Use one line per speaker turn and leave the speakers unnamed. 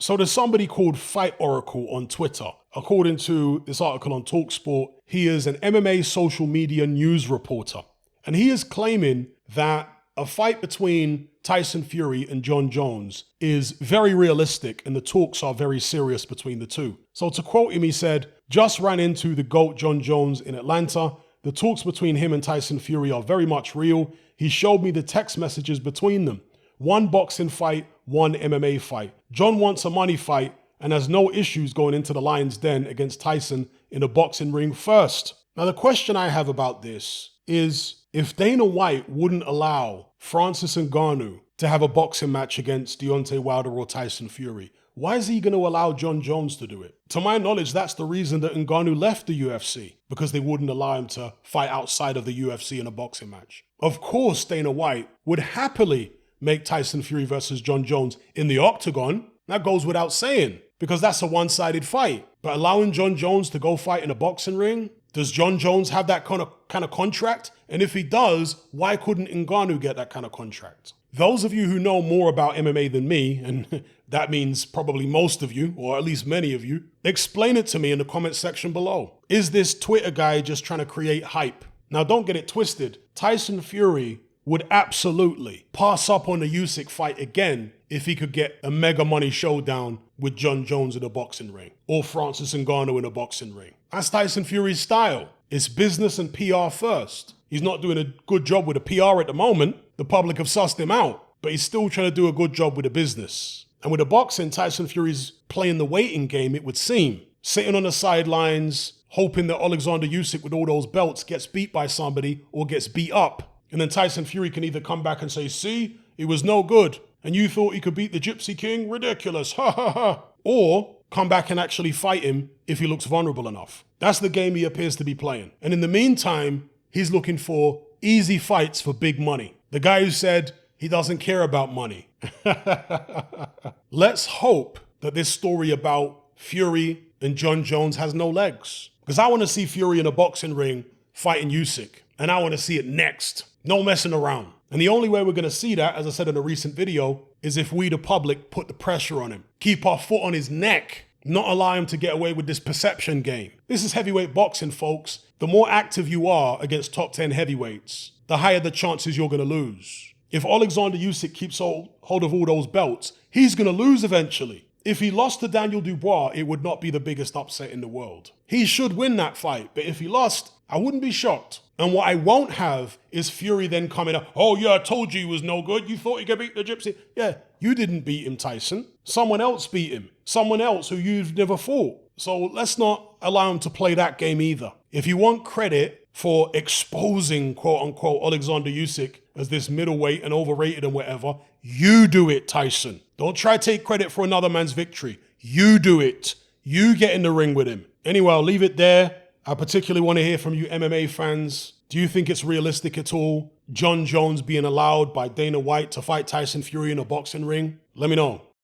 So there's somebody called Fight Oracle on Twitter. According to this article on TalkSport, he is an MMA social media news reporter. And he is claiming that a fight between Tyson Fury and Jon Jones is very realistic and the talks are very serious between the two. So to quote him, he said, "Just ran into the GOAT Jon Jones in Atlanta. The talks between him and Tyson Fury are very much real. He showed me the text messages between them. One boxing fight, one MMA fight. Jon wants a money fight and has no issues going into the Lion's Den against Tyson in a boxing ring first." Now, the question I have about this is, if Dana White wouldn't allow Francis Ngannou to have a boxing match against Deontay Wilder or Tyson Fury, why is he going to allow Jon Jones to do it? To my knowledge, that's the reason that Ngannou left the UFC, because they wouldn't allow him to fight outside of the UFC in a boxing match. Of course, Dana White would happily make Tyson Fury versus Jon Jones in the octagon. That goes without saying, because that's a one-sided fight. But allowing Jon Jones to go fight in a boxing ring, does Jon Jones have that kind of contract? And if he does, why couldn't Ngannou get that kind of contract? Those of you who know more about MMA than me, and that means probably most of you, or at least many of you, explain it to me in the comment section below. Is this Twitter guy just trying to create hype? Now, don't get it twisted. Tyson Fury would absolutely pass up on the Usyk fight again if he could get a mega money showdown with Jon Jones in a boxing ring or Francis Ngannou in a boxing ring. That's Tyson Fury's style. It's business and PR first. He's not doing a good job with the PR at the moment. The public have sussed him out, but he's still trying to do a good job with the business. And with the boxing, Tyson Fury's playing the waiting game, it would seem. Sitting on the sidelines, hoping that Alexander Usyk with all those belts gets beat by somebody or gets beat up. And then Tyson Fury can either come back and say, "See, it was no good. And you thought he could beat the Gypsy King? Ridiculous. Ha ha ha." Or come back and actually fight him if he looks vulnerable enough. That's the game he appears to be playing. And in the meantime, he's looking for easy fights for big money. The guy who said he doesn't care about money. Let's hope that this story about Fury and Jon Jones has no legs. Because I want to see Fury in a boxing ring fighting Usyk. And I want to see it next. No messing around. And the only way we're going to see that, as I said in a recent video, is if we, the public, put the pressure on him. Keep our foot on his neck. Not allow him to get away with this perception game. This is heavyweight boxing, folks. The more active you are against top 10 heavyweights, the higher the chances you're going to lose. If Alexander Usyk keeps hold of all those belts, he's going to lose eventually. If he lost to Daniel Dubois, it would not be the biggest upset in the world. He should win that fight, but if he lost, I wouldn't be shocked. And what I won't have is Fury then coming up, "Oh yeah, I told you he was no good. You thought he could beat the Gypsy." Yeah, you didn't beat him, Tyson. Someone else beat him. Someone else who you've never fought. So let's not allow him to play that game either. If you want credit for exposing, quote unquote, Alexander Usyk as this middleweight and overrated and whatever, you do it, Tyson. Don't try to take credit for another man's victory. You do it. You get in the ring with him. Anyway, I'll leave it there. I particularly want to hear from you MMA fans. Do you think it's realistic at all, Jon Jones being allowed by Dana White to fight Tyson Fury in a boxing ring? Let me know.